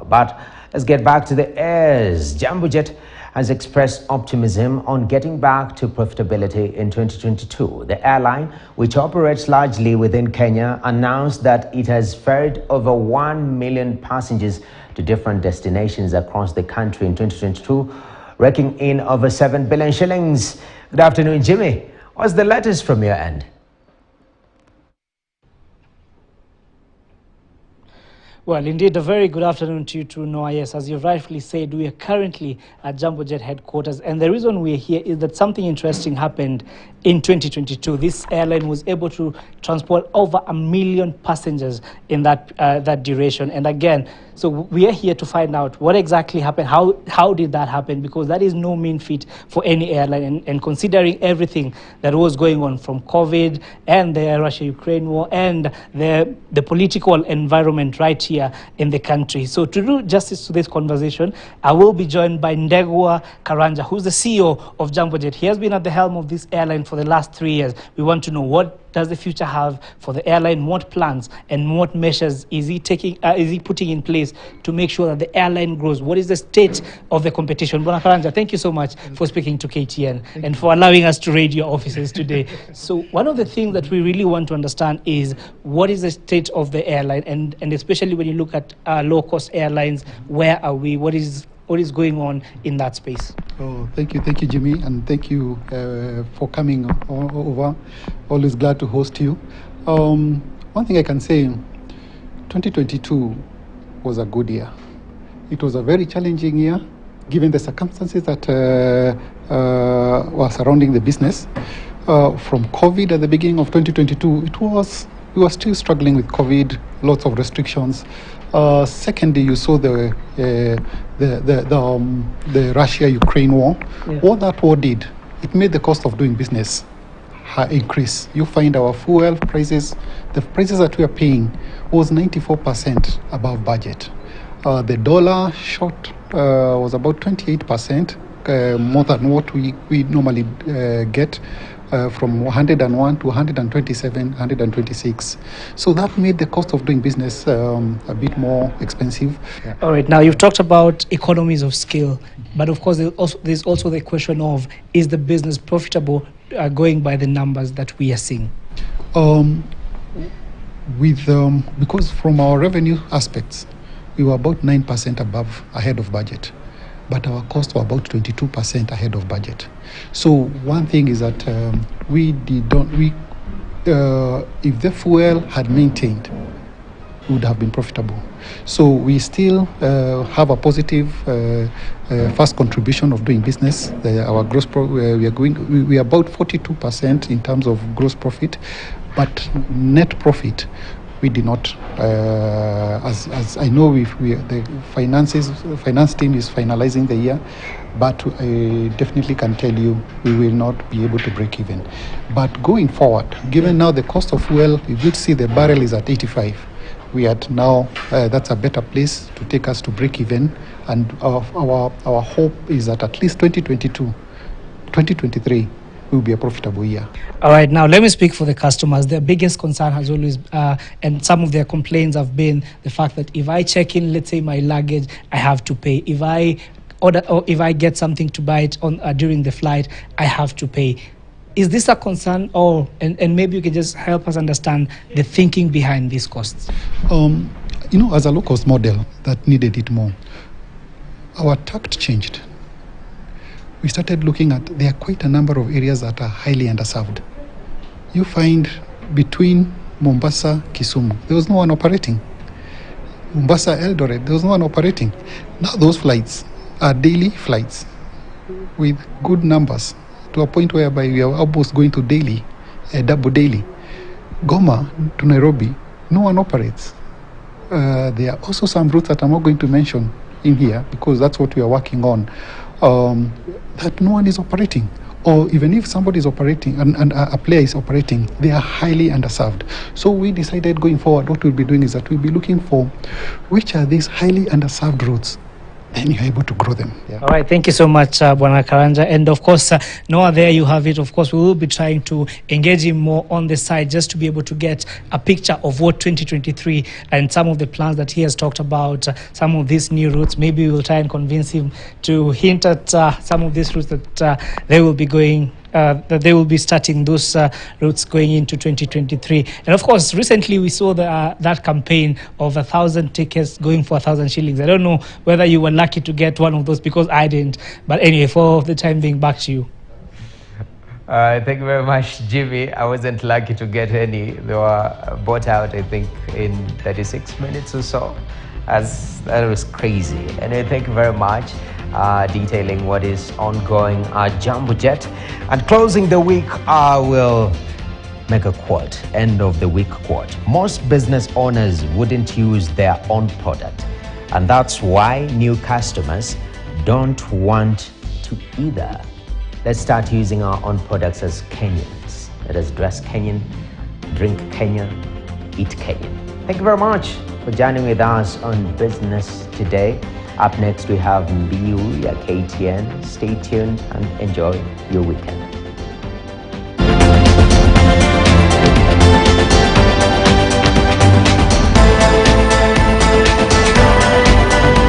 But let's get back to the airs. Jambo Jet has expressed optimism on getting back to profitability in 2022. The airline, which operates largely within Kenya, announced that it has ferried over 1 million passengers to different destinations across the country in 2022, raking in over 7 billion shillings. Good afternoon, Jimmy. What's the latest from your end? Well, indeed, a very good afternoon to you too, Noah. Yes, as you rightfully said, we are currently at Jambo Jet headquarters, and the reason we're here is that something interesting happened in 2022. This airline was able to transport over 1 million passengers in that duration. And again, so we are here to find out what exactly happened, how did that happen, because that is no mean feat for any airline, and considering everything that was going on from COVID and the Russia-Ukraine war and the political environment right here in the country. So to do justice to this conversation, I will be joined by Ndegwa Karanja, who's the CEO of Jambo Jet. He has been at the helm of this airline for the last 3 years. We want to know, what does the future have for the airline? What plans and what measures is he putting in place to make sure that the airline grows? What is the state of the competition? Bona Karanja, thank you so much for speaking to KTN and for allowing us to raid your offices today. So one of the things that we really want to understand is, what is the state of the airline, and especially when you look at low-cost airlines, where are we? What is going on in that space? Oh, thank you, Jimmy, and thank you for coming over. Always glad to host you. One thing I can say, 2022 was a good year. It was a very challenging year, given the circumstances that were surrounding the business. From COVID at the beginning of 2022, we were still struggling with COVID, lots of restrictions. Secondly, you saw the Russia-Ukraine war. Yeah. What that war did, it made the cost of doing business increase. You find our fuel prices, the prices that we are paying was 94% above budget. The dollar shot was about 28% more than what we normally get. From 101 to 127, 126. So that made the cost of doing business a bit more expensive. Yeah. All right, now you've talked about economies of scale, but of course there's also the question of, is the business profitable going by the numbers that we are seeing? Because from our revenue aspects, we were about 9% ahead of budget, but our costs were about 22% ahead of budget. So one thing is that if the fuel had maintained, we would have been profitable. So we still have a positive first contribution of doing business. Our gross we are about 42% in terms of gross profit, but net profit, we did not. As I know, the finance team is finalizing the year, but I definitely can tell you we will not be able to break even. But going forward, given now the cost of fuel, you would see the barrel is at 85. We are now, that's a better place to take us to break even, and our hope is that at least 2023 will be a profitable year. All right, now let me speak for the customers. Their biggest concern has always, and some of their complaints have been the fact that if I check in, let's say my luggage, I have to pay. If I order, or if I get something to buy it on during the flight, I have to pay. Is this a concern, and maybe you can just help us understand the thinking behind these costs? As a low-cost model that needed it more, our tact changed. We started looking at, there are quite a number of areas that are highly underserved. You find between Mombasa, Kisumu, there was no one operating. Mombasa, Eldoret, there was no one operating. Now those flights are daily flights with good numbers, to a point whereby we are almost going to daily, double daily. Goma to Nairobi, no one operates. There are also some routes that I'm not going to mention in here, because that's what we are working on, that no one is operating. Or even if somebody is operating and a player is operating, they are highly underserved. So we decided going forward, what we'll be doing is that we'll be looking for which are these highly underserved routes and you're able to grow them. Yeah. All right, thank you so much, Bwana Karanja. And of course, Noah, there you have it. Of course, we will be trying to engage him more on the side just to be able to get a picture of what 2023 and some of the plans that he has talked about, some of these new routes. Maybe we'll try and convince him to hint at some of these routes that they will be going. That they will be starting those routes going into 2023. And of course, recently we saw that campaign of 1,000 tickets going for 1,000 shillings. I don't know whether you were lucky to get one of those, because I didn't. But anyway, for the time being, back to you. Thank you very much, Jimmy. I wasn't lucky to get any. They were bought out, I think, in 36 minutes or so. That was crazy. Anyway, thank you very much. Detailing what is ongoing at Jambo Jet. And closing the week, I will make a quote, end of the week quote. Most business owners wouldn't use their own product, and that's why new customers don't want to either. Let's start using our own products as Kenyans. Let us dress Kenyan, drink Kenyan, eat Kenyan. Thank you very much for joining with us on Business Today. Up next, we have Mbiu ya KTN. Stay tuned and enjoy your weekend.